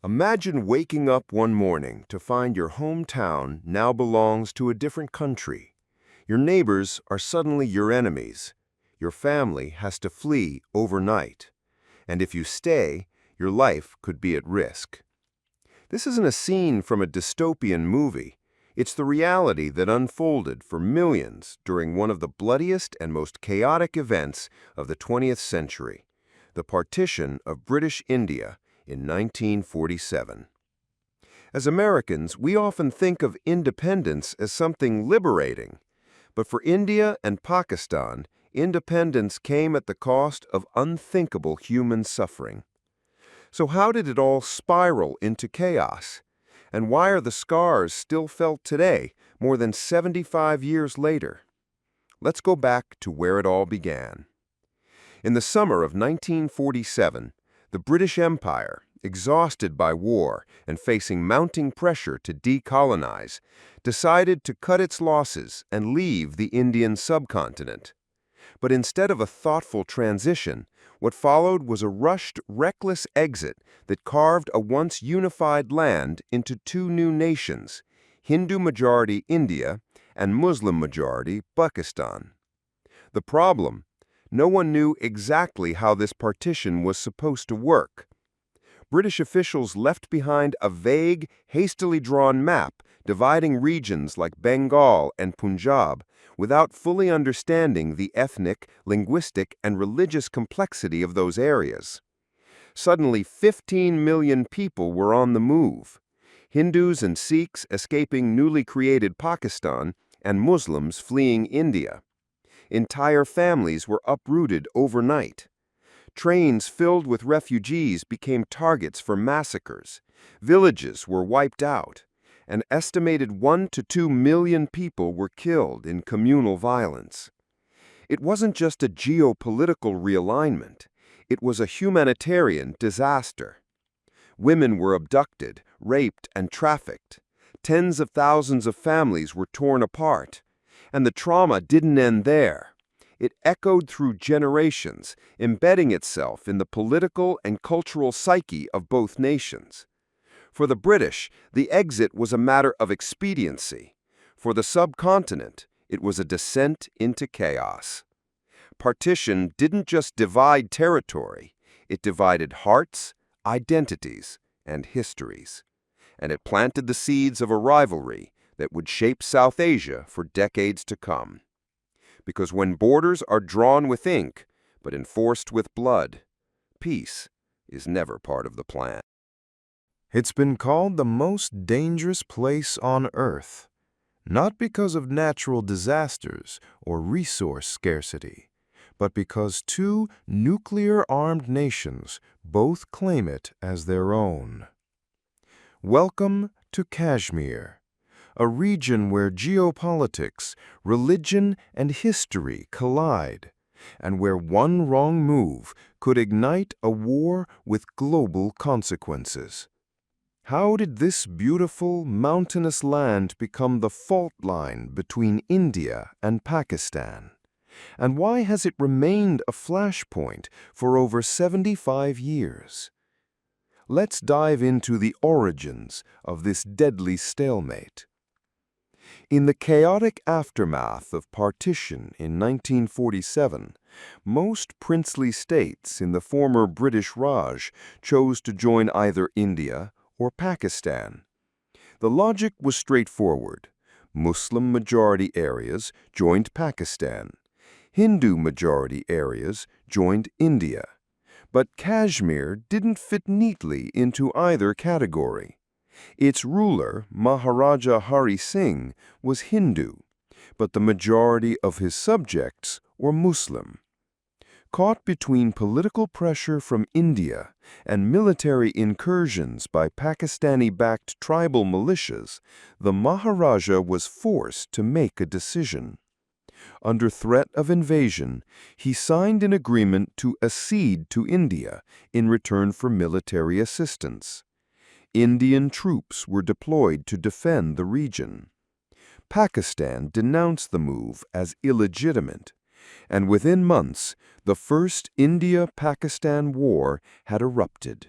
Imagine waking up one morning to find your hometown now belongs to a different country. Your neighbors are suddenly your enemies. Your family has to flee overnight. And if you stay, your life could be at risk. This isn't a scene from a dystopian movie. It's the reality that unfolded for millions during one of the bloodiest and most chaotic events of the 20th century, the partition of British India in 1947. As Americans, we often think of independence as something liberating, but for India and Pakistan, independence came at the cost of unthinkable human suffering. So how did it all spiral into chaos? And why are the scars still felt today, more than 75 years later? Let's go back to where it all began. In the summer of 1947, the British Empire, exhausted by war and facing mounting pressure to decolonize, decided to cut its losses and leave the Indian subcontinent. But instead of a thoughtful transition, what followed was a rushed, reckless exit that carved a once unified land into two new nations, Hindu-majority India and Muslim-majority Pakistan. The problem? No one knew exactly how this partition was supposed to work. British officials left behind a vague, hastily drawn map dividing regions like Bengal and Punjab without fully understanding the ethnic, linguistic, and religious complexity of those areas. Suddenly, 15 million people were on the move. Hindus and Sikhs escaping newly created Pakistan and Muslims fleeing India. Entire families were uprooted overnight. Trains filled with refugees became targets for massacres. Villages were wiped out. An estimated 1 to 2 million people were killed in communal violence. It wasn't just a geopolitical realignment. It was a humanitarian disaster. Women were abducted, raped, and trafficked. Tens of thousands of families were torn apart. And the trauma didn't end there. It echoed through generations, embedding itself in the political and cultural psyche of both nations. For the British, the exit was a matter of expediency. For the subcontinent, it was a descent into chaos. Partition didn't just divide territory, it divided hearts, identities, and histories. And it planted the seeds of a rivalry that would shape South Asia for decades to come. Because when borders are drawn with ink, but enforced with blood, peace is never part of the plan. It's been called the most dangerous place on Earth, not because of natural disasters or resource scarcity, but because two nuclear-armed nations both claim it as their own. Welcome to Kashmir, a region where geopolitics, religion, and history collide, and where one wrong move could ignite a war with global consequences. How did this beautiful, mountainous land become the fault line between India and Pakistan? And why has it remained a flashpoint for over 75 years? Let's dive into the origins of this deadly stalemate. In the chaotic aftermath of partition in 1947, most princely states in the former British Raj chose to join either India or Pakistan. The logic was straightforward. Muslim-majority areas joined Pakistan. Hindu-majority areas joined India. But Kashmir didn't fit neatly into either category. Its ruler, Maharaja Hari Singh, was Hindu, but the majority of his subjects were Muslim. Caught between political pressure from India and military incursions by Pakistani-backed tribal militias, the Maharaja was forced to make a decision. Under threat of invasion, he signed an agreement to accede to India in return for military assistance. Indian troops were deployed to defend the region. Pakistan denounced the move as illegitimate, and within months, the First India-Pakistan War had erupted.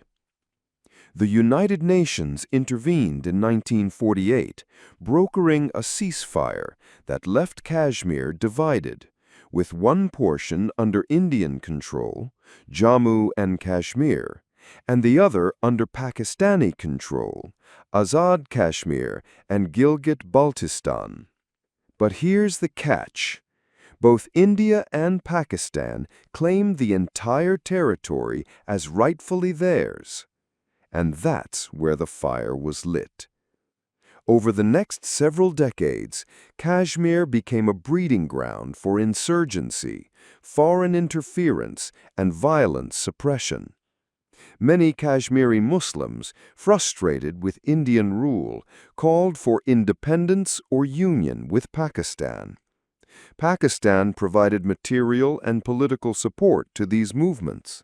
The United Nations intervened in 1948, brokering a ceasefire that left Kashmir divided, with one portion under Indian control, Jammu and Kashmir, and the other under Pakistani control, Azad Kashmir and Gilgit-Baltistan. But here's the catch. Both India and Pakistan claim the entire territory as rightfully theirs. And that's where the fire was lit. Over the next several decades, Kashmir became a breeding ground for insurgency, foreign interference, and violent suppression. Many Kashmiri Muslims, frustrated with Indian rule, called for independence or union with Pakistan. Pakistan provided material and political support to these movements.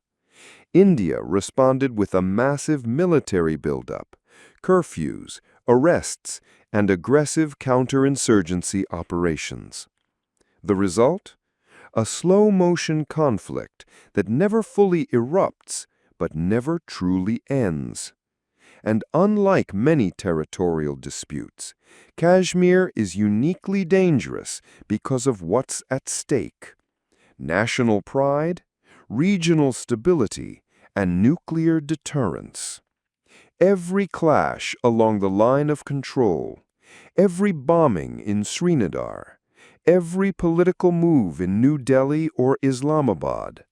India responded with a massive military buildup, curfews, arrests, and aggressive counterinsurgency operations. The result? A slow-motion conflict that never fully erupts but never truly ends. And unlike many territorial disputes, Kashmir is uniquely dangerous because of what's at stake: national pride, regional stability, and nuclear deterrence. Every clash along the line of control, every bombing in Srinagar, every political move in New Delhi or Islamabad,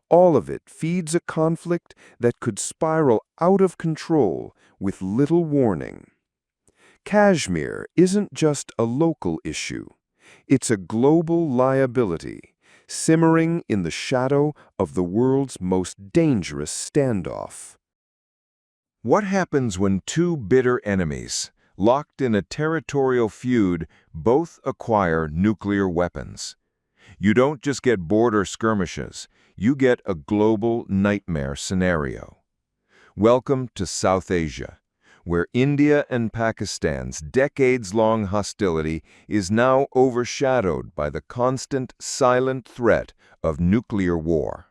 all of it feeds a conflict that could spiral out of control with little warning. Kashmir isn't just a local issue. It's a global liability, simmering in the shadow of the world's most dangerous standoff. What happens when two bitter enemies, locked in a territorial feud, both acquire nuclear weapons? You don't just get border skirmishes, you get a global nightmare scenario. Welcome to South Asia, where India and Pakistan's decades-long hostility is now overshadowed by the constant, silent threat of nuclear war.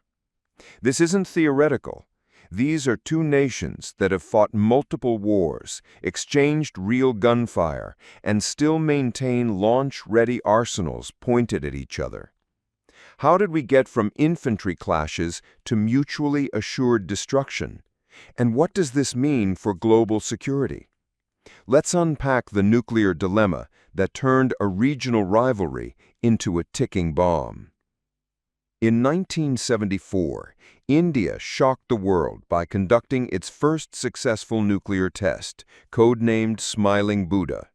This isn't theoretical. These are two nations that have fought multiple wars, exchanged real gunfire, and still maintain launch-ready arsenals pointed at each other. How did we get from infantry clashes to mutually assured destruction? And what does this mean for global security? Let's unpack the nuclear dilemma that turned a regional rivalry into a ticking bomb. In 1974, India shocked the world by conducting its first successful nuclear test, codenamed Smiling Buddha.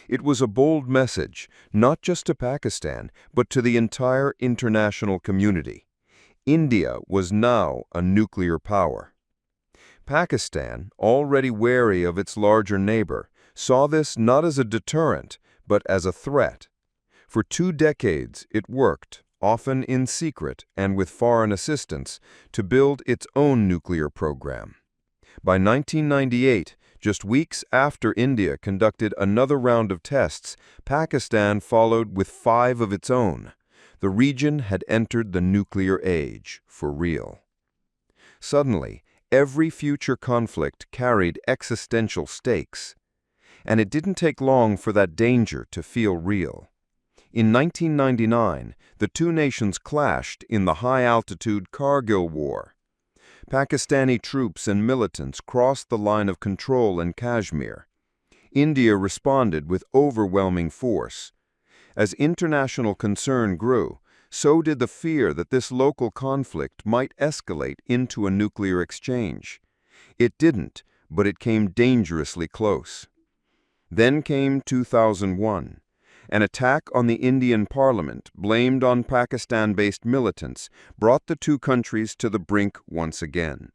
It was a bold message, not just to Pakistan, but to the entire international community. India was now a nuclear power. Pakistan, already wary of its larger neighbor, saw this not as a deterrent, but as a threat. For 2 decades, it worked, often in secret and with foreign assistance, to build its own nuclear program. By 1998, just weeks after India conducted another round of tests, Pakistan followed with 5 of its own. The region had entered the nuclear age, for real. Suddenly, every future conflict carried existential stakes. And it didn't take long for that danger to feel real. In 1999, the two nations clashed in the high-altitude Kargil War. Pakistani troops and militants crossed the line of control in Kashmir. India responded with overwhelming force. As international concern grew, so did the fear that this local conflict might escalate into a nuclear exchange. It didn't, but it came dangerously close. Then came 2001. An attack on the Indian parliament, blamed on Pakistan-based militants, brought the two countries to the brink once again.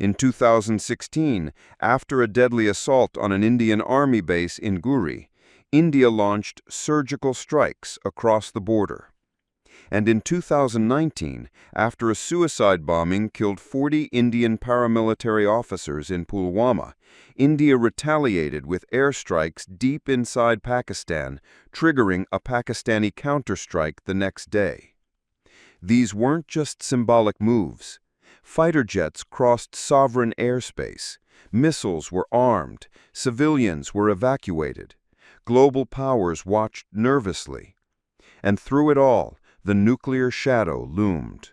In 2016, after a deadly assault on an Indian army base in Guri, India launched surgical strikes across the border. And in 2019, after a suicide bombing killed 40 Indian paramilitary officers in Pulwama, India retaliated with airstrikes deep inside Pakistan, triggering a Pakistani counterstrike the next day. These weren't just symbolic moves. Fighter jets crossed sovereign airspace. Missiles were armed. Civilians were evacuated. Global powers watched nervously. And through it all, the nuclear shadow loomed.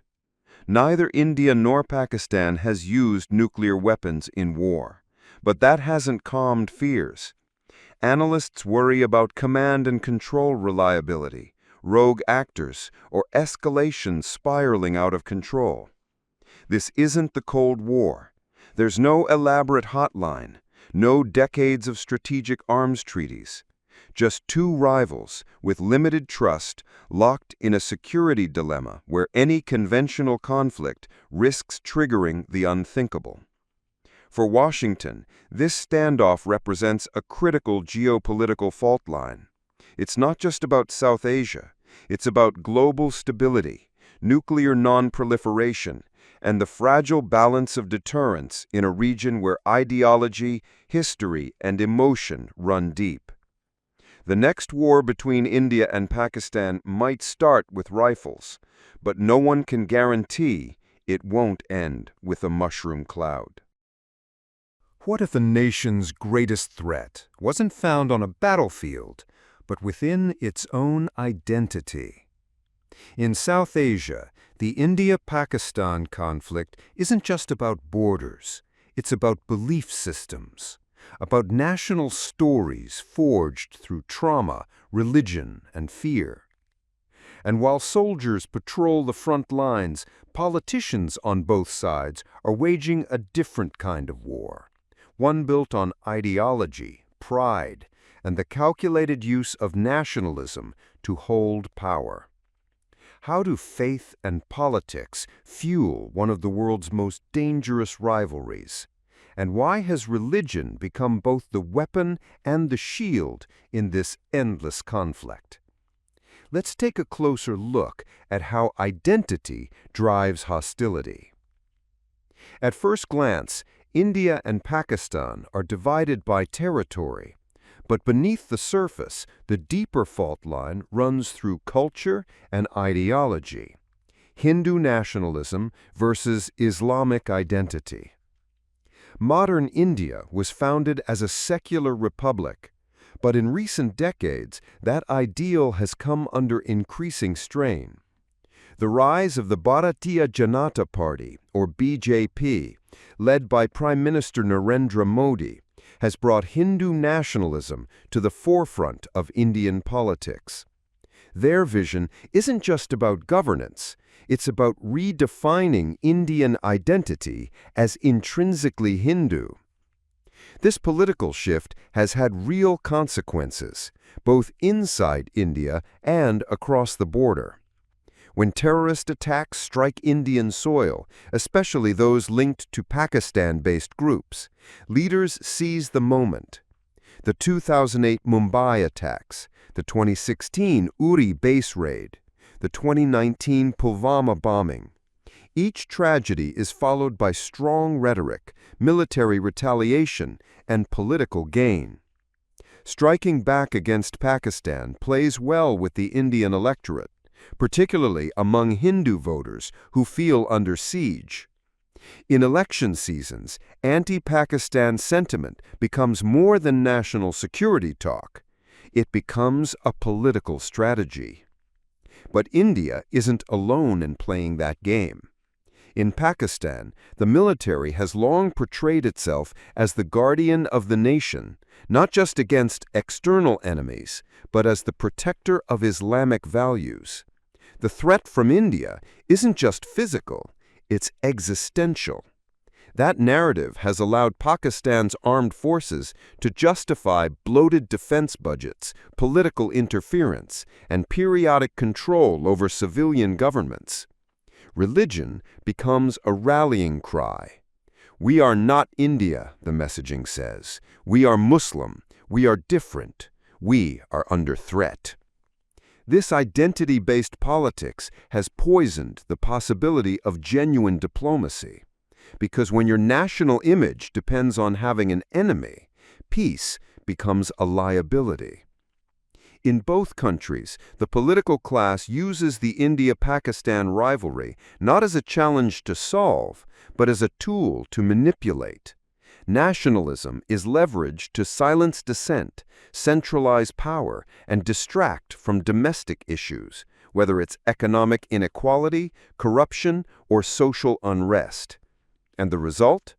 Neither India nor Pakistan has used nuclear weapons in war, but that hasn't calmed fears. Analysts worry about command and control reliability, rogue actors, or escalation spiraling out of control. This isn't the Cold War. There's no elaborate hotline, no decades of strategic arms treaties. Just two rivals with limited trust locked in a security dilemma where any conventional conflict risks triggering the unthinkable. For Washington, this standoff represents a critical geopolitical fault line. It's not just about South Asia. It's about global stability, nuclear non-proliferation, and the fragile balance of deterrence in a region where ideology, history, and emotion run deep. The next war between India and Pakistan might start with rifles, but no one can guarantee it won't end with a mushroom cloud. What if a nation's greatest threat wasn't found on a battlefield, but within its own identity? In South Asia, the India-Pakistan conflict isn't just about borders. It's about belief systems, about national stories forged through trauma, religion, and fear. And while soldiers patrol the front lines, politicians on both sides are waging a different kind of war, one built on ideology, pride, and the calculated use of nationalism to hold power. How do faith and politics fuel one of the world's most dangerous rivalries? And why has religion become both the weapon and the shield in this endless conflict? Let's take a closer look at how identity drives hostility. At first glance, India and Pakistan are divided by territory, but beneath the surface, the deeper fault line runs through culture and ideology. Hindu nationalism versus Islamic identity. Modern India was founded as a secular republic, but in recent decades, that ideal has come under increasing strain. The rise of the Bharatiya Janata Party, or BJP, led by Prime Minister Narendra Modi, has brought Hindu nationalism to the forefront of Indian politics. Their vision isn't just about governance, it's about redefining Indian identity as intrinsically Hindu. This political shift has had real consequences, both inside India and across the border. When terrorist attacks strike Indian soil, especially those linked to Pakistan-based groups, leaders seize the moment. The 2008 Mumbai attacks, the 2016 Uri base raid, the 2019 Pulwama bombing. Each tragedy is followed by strong rhetoric, military retaliation, and political gain. Striking back against Pakistan plays well with the Indian electorate, particularly among Hindu voters who feel under siege. In election seasons, anti-Pakistan sentiment becomes more than national security talk. It becomes a political strategy. But India isn't alone in playing that game. In Pakistan, the military has long portrayed itself as the guardian of the nation, not just against external enemies, but as the protector of Islamic values. The threat from India isn't just physical, it's existential. That narrative has allowed Pakistan's armed forces to justify bloated defense budgets, political interference, and periodic control over civilian governments. Religion becomes a rallying cry. We are not India, the messaging says. We are Muslim. We are different. We are under threat. This identity-based politics has poisoned the possibility of genuine diplomacy. Because when your national image depends on having an enemy, peace becomes a liability. In both countries, the political class uses the India-Pakistan rivalry not as a challenge to solve, but as a tool to manipulate. Nationalism is leveraged to silence dissent, centralize power, and distract from domestic issues, whether it's economic inequality, corruption, or social unrest. And the result?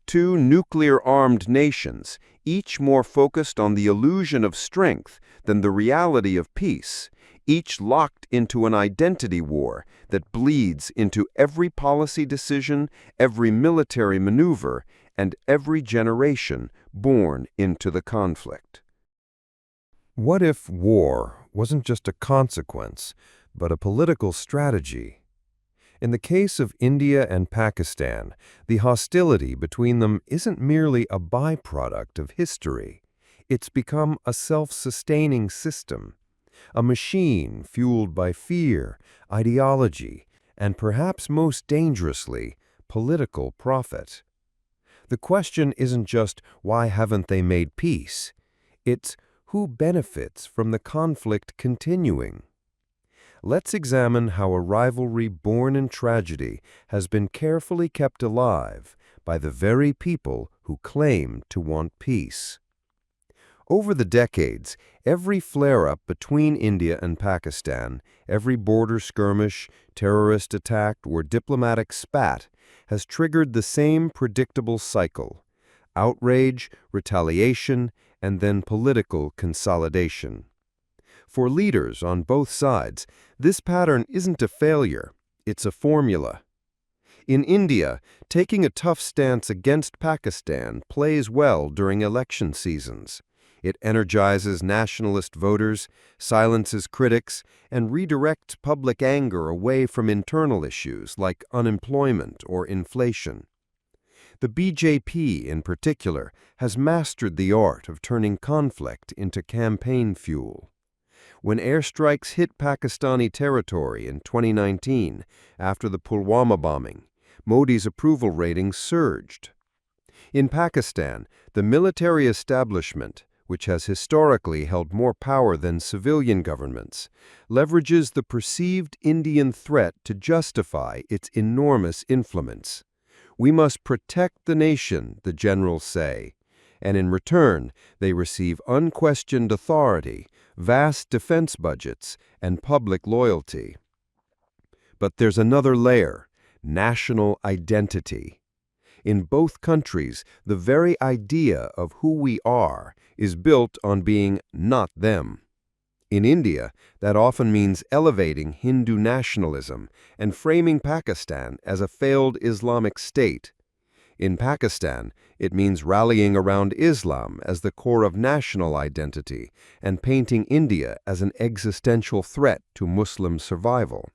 Two nuclear-armed nations, each more focused on the illusion of strength than the reality of peace, each locked into an identity war that bleeds into every policy decision, every military maneuver, and every generation born into the conflict. What if war wasn't just a consequence, but a political strategy? In the case of India and Pakistan, the hostility between them isn't merely a byproduct of history. It's become a self-sustaining system, a machine fueled by fear, ideology, and perhaps most dangerously, political profit. The question isn't just, why haven't they made peace? It's, who benefits from the conflict continuing? Let's examine how a rivalry born in tragedy has been carefully kept alive by the very people who claim to want peace. Over the decades, every flare-up between India and Pakistan, every border skirmish, terrorist attack, or diplomatic spat has triggered the same predictable cycle: outrage, retaliation, and then political consolidation. For leaders on both sides, this pattern isn't a failure, it's a formula. In India, taking a tough stance against Pakistan plays well during election seasons. It energizes nationalist voters, silences critics, and redirects public anger away from internal issues like unemployment or inflation. The BJP, in particular, has mastered the art of turning conflict into campaign fuel. When airstrikes hit Pakistani territory in 2019 after the Pulwama bombing, Modi's approval ratings surged. In Pakistan, the military establishment, which has historically held more power than civilian governments, leverages the perceived Indian threat to justify its enormous influence. We must protect the nation, the generals say, and in return they receive unquestioned authority, vast defense budgets, and public loyalty. But there's another layer: national identity. In both countries, the very idea of who we are is built on being not them. In India, that often means elevating Hindu nationalism and framing Pakistan as a failed Islamic state. In Pakistan, it means rallying around Islam as the core of national identity and painting India as an existential threat to Muslim survival.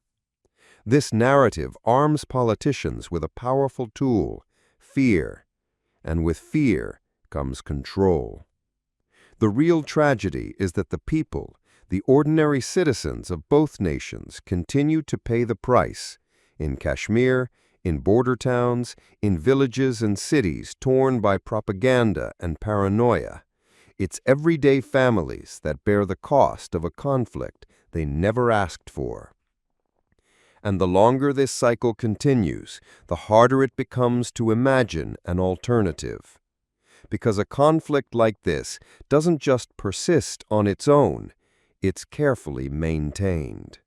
This narrative arms politicians with a powerful tool: fear. And with fear comes control. The real tragedy is that the people, the ordinary citizens of both nations, continue to pay the price in Kashmir, in border towns, in villages and cities torn by propaganda and paranoia. It's everyday families that bear the cost of a conflict they never asked for. And the longer this cycle continues, the harder it becomes to imagine an alternative. Because a conflict like this doesn't just persist on its own, it's carefully maintained.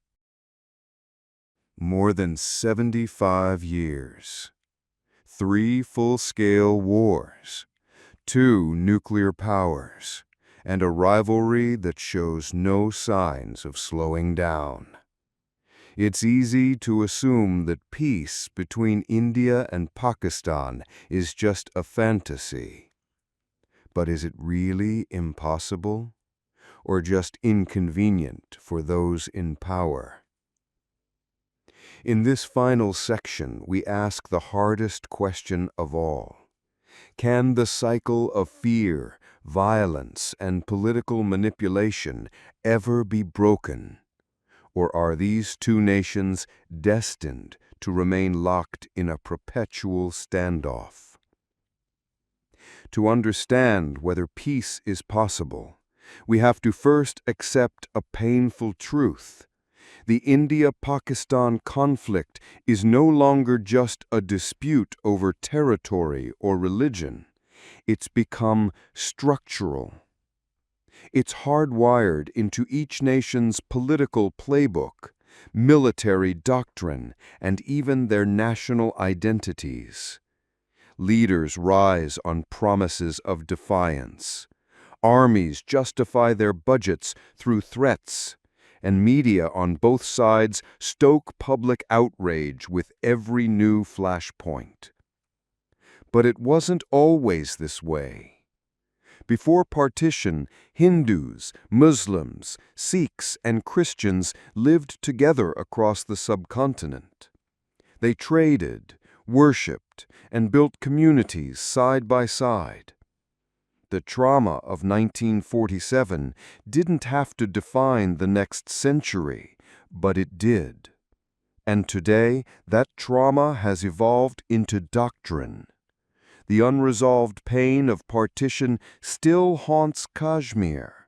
More than 75 years. 3 full-scale wars. 2 nuclear powers. And a rivalry that shows no signs of slowing down. It's easy to assume that peace between India and Pakistan is just a fantasy. But is it really impossible? Or just inconvenient for those in power? In this final section, we ask the hardest question of all. Can the cycle of fear, violence, and political manipulation ever be broken? Or are these two nations destined to remain locked in a perpetual standoff? To understand whether peace is possible, We have to first accept a painful truth. The India-Pakistan conflict is no longer just a dispute over territory or religion. It's become structural. It's hardwired into each nation's political playbook, military doctrine, and even their national identities. Leaders rise on promises of defiance. Armies justify their budgets through threats, and media on both sides stoke public outrage with every new flashpoint. But it wasn't always this way. Before partition, Hindus, Muslims, Sikhs, and Christians lived together across the subcontinent. They traded, worshipped, and built communities side by side. The trauma of 1947 didn't have to define the next century, but it did. And today, that trauma has evolved into doctrine. The unresolved pain of partition still haunts Kashmir.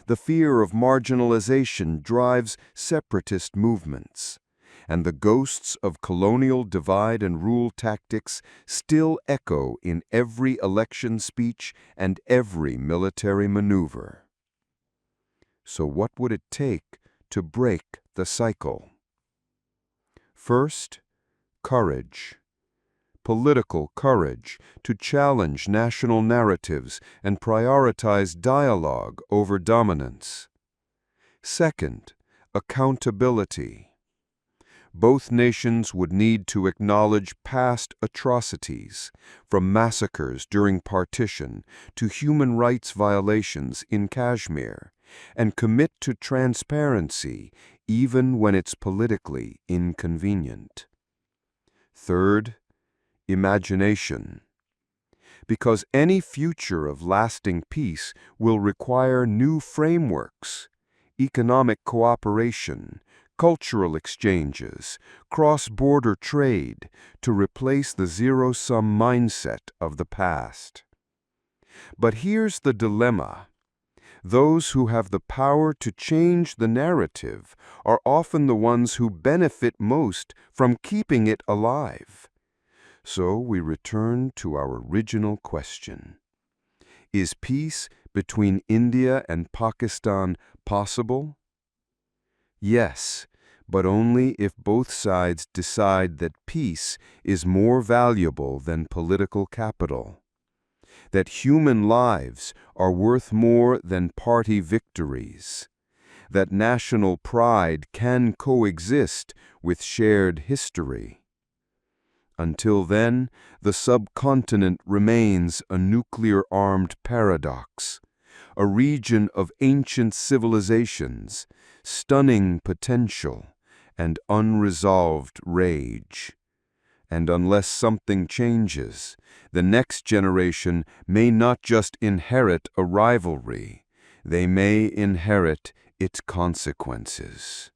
The fear of marginalization drives separatist movements. And the ghosts of colonial divide and rule tactics still echo in every election speech and every military maneuver. So what would it take to break the cycle? First, courage. Political courage to challenge national narratives and prioritize dialogue over dominance. Second, accountability. Both nations would need to acknowledge past atrocities, from massacres during partition to human rights violations in Kashmir, and commit to transparency even when it's politically inconvenient. Third, imagination. Because any future of lasting peace will require new frameworks, economic cooperation, cultural exchanges, cross-border trade, to replace the zero-sum mindset of the past. But here's the dilemma. Those who have the power to change the narrative are often the ones who benefit most from keeping it alive. So we return to our original question. Is peace between India and Pakistan possible? Yes, but only if both sides decide that peace is more valuable than political capital, that human lives are worth more than party victories, that national pride can coexist with shared history. Until then, the subcontinent remains a nuclear-armed paradox, a region of ancient civilizations, stunning potential, and unresolved rage. And unless something changes, the next generation may not just inherit a rivalry, they may inherit its consequences.